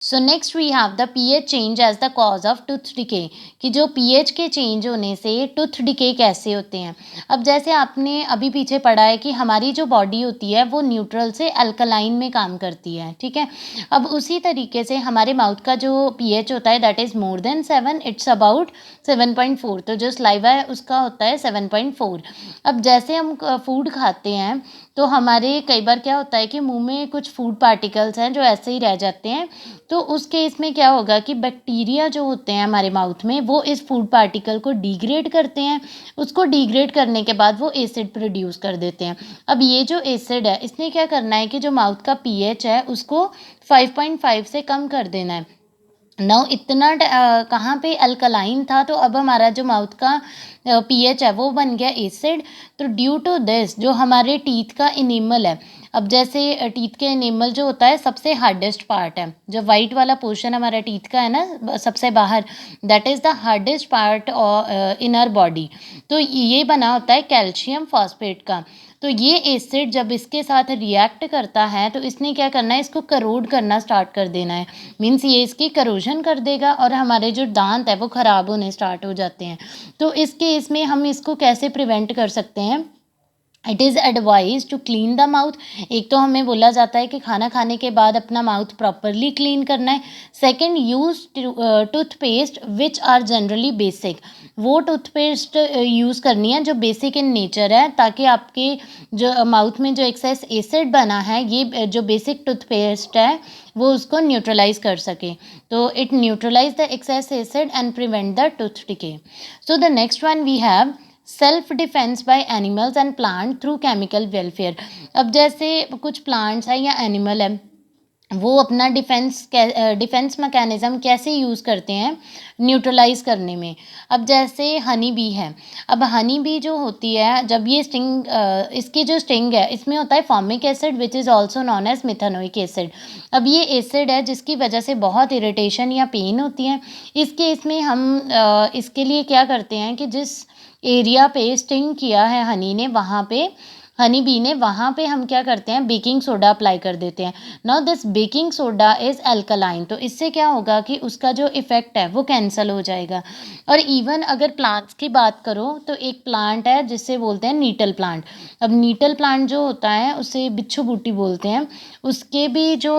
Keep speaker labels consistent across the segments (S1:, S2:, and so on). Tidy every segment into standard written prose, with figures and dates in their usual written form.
S1: So next we have the pH change as the cause of tooth decay, कि जो pH के change होने से टूथ डिके कैसे होते हैं। अब जैसे आपने अभी पीछे पढ़ा है कि हमारी जो बॉडी होती है वो न्यूट्रल से अल्कलाइन में काम करती है, ठीक है। अब उसी तरीके से हमारे माउथ का जो पीएच होता है that is more than 7, it's about 7.4। तो जो सलाइवा है उसका होता है 7.4। अब जैसे हम फूड खाते हैं तो हमारे कई बार क्या होता है कि मुंह में कुछ फूड पार्टिकल्स हैं जो ऐसे ही रह जाते हैं। तो उस केस में क्या होगा कि बैक्टीरिया जो होते हैं हमारे माउथ में वो इस फूड पार्टिकल को डिग्रेड करते हैं। उसको डिग्रेड करने के बाद वो एसिड प्रोड्यूस कर देते हैं। अब ये जो एसिड है इसने क्या करना है कि जो माउथ का पीएच है उसको 5.5 से कम कर देना है। नाउ इतना कहाँ पे अल्कलाइन था, तो अब हमारा जो माउथ का पीएच है वो बन गया एसिड। तो ड्यू टू दिस जो हमारे टीथ का इनेमल है, अब जैसे टीथ के इनेमल जो होता है सबसे हार्डेस्ट पार्ट है, जो वाइट वाला पोर्शन हमारा टीथ का है ना सबसे बाहर, that is the hardest part in our body. तो ये बना होता है कैल्शियम फॉस्फेट का। तो ये एसिड जब इसके साथ रिएक्ट करता है तो इसने क्या करना है, इसको करोड करना स्टार्ट कर देना है। मीन्स ये इसकी करोजन कर देगा और हमारे जो दांत है वो ख़राब होने स्टार्ट हो जाते हैं। तो इस केस में हम इसको कैसे प्रिवेंट कर सकते हैं? It is advise to clean the mouth. एक तो हमें बोला जाता है कि खाना खाने के बाद अपना माउथ प्रॉपरली क्लीन करना है। Second, use toothpaste which are generally basic. वो टूथपेस्ट यूज़ करनी है जो बेसिक इन नेचर है, ताकि आपके जो माउथ में जो एक्सेस एसिड बना है ये जो बेसिक टूथपेस्ट है वो उसको न्यूट्रलाइज कर सके। तो it neutralise the excess acid and prevent the tooth decay. So the next one we have self defence by animals and plant through chemical welfare. अब जैसे कुछ प्लांट्स हैं या एनिमल है वो अपना डिफेंस मैकेनिज़्म कैसे यूज़ करते हैं न्यूट्रलाइज करने में। अब जैसे हनी बी है। अब हनी बी जो होती है जब ये इसकी जो स्टिंग है इसमें होता है formic acid which is also known as methanoic acid. अब ये एसिड है जिसकी वजह से बहुत इरिटेशन या पेन होती है। इस केस में हम इसके लिए क्या करते हैं कि जिस एरिया पे स्टिंग किया है हनी ने वहाँ पे हनी बी ने वहाँ पे हम क्या करते हैं बेकिंग सोडा अप्लाई कर देते हैं। Now this baking soda is alkaline. तो इससे क्या होगा कि उसका जो इफ़ेक्ट है वो कैंसिल हो जाएगा। और इवन अगर प्लांट्स की बात करो तो एक प्लांट है जिससे बोलते हैं नीटल प्लांट। अब नीटल प्लांट जो होता है उसे बिच्छू बूटी बोलते हैं। उसके भी जो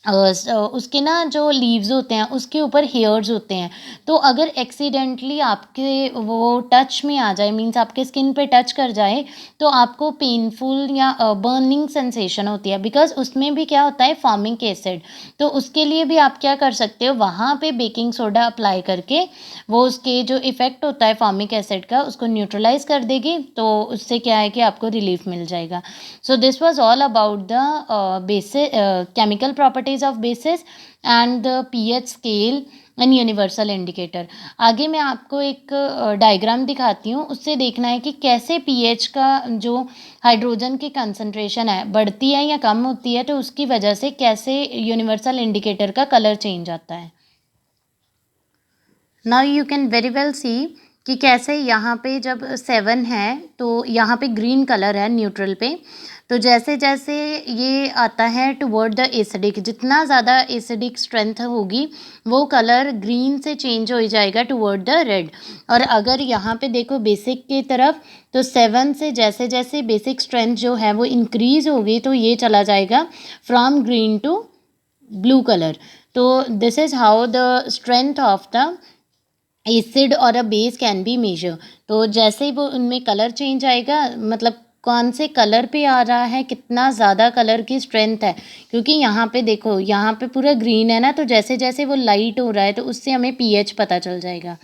S1: उसके ना जो लीव्स होते हैं उसके ऊपर हेयर्स होते हैं। तो अगर एक्सीडेंटली आपके वो टच में आ जाए, मीन्स आपके स्किन पे टच कर जाए, तो आपको पेनफुल या बर्निंग सेंसेशन होती है, बिकॉज उसमें भी क्या होता है फॉर्मिक एसिड। तो उसके लिए भी आप क्या कर सकते हो, वहाँ पे बेकिंग सोडा अप्लाई करके वो उसके जो इफ़ेक्ट होता है फॉर्मिक एसिड का उसको न्यूट्रलाइज कर देगी। तो उससे क्या है कि आपको रिलीफ मिल जाएगा। So this was all about the chemical properties of bases and the pH scale and universal indicator. आगे मैं आपको एक डायग्राम दिखाती हूँ, उससे देखना है कि कैसे पीएच का जो हाइड्रोजन की कंसंट्रेशन है बढ़ती है या कम होती है, तो उसकी वजह से कैसे यूनिवर्सल इंडिकेटर का कलर चेंज आता है। Now you can very well see कि कैसे यहाँ पे जब 7 है तो यहाँ पे ग्रीन कलर है न्यूट्रल पे। तो जैसे जैसे ये आता है टुवर्ड द एसिडिक, जितना ज़्यादा एसिडिक स्ट्रेंथ होगी वो कलर ग्रीन से चेंज हो जाएगा टुवर्ड द रेड। और अगर यहाँ पे देखो बेसिक की तरफ, तो 7 से जैसे जैसे बेसिक स्ट्रेंथ जो है वो इंक्रीज़ होगी तो ये चला जाएगा from green to blue colour. तो this is how the strength of the acid और a base can be measure. तो जैसे ही वो उनमें कलर चेंज आएगा, मतलब कौन से कलर पे आ रहा है, कितना ज़्यादा कलर की स्ट्रेंथ है, क्योंकि यहाँ पे देखो यहाँ पे पूरा ग्रीन है ना, तो जैसे जैसे वो लाइट हो रहा है तो उससे हमें पीएच पता चल जाएगा।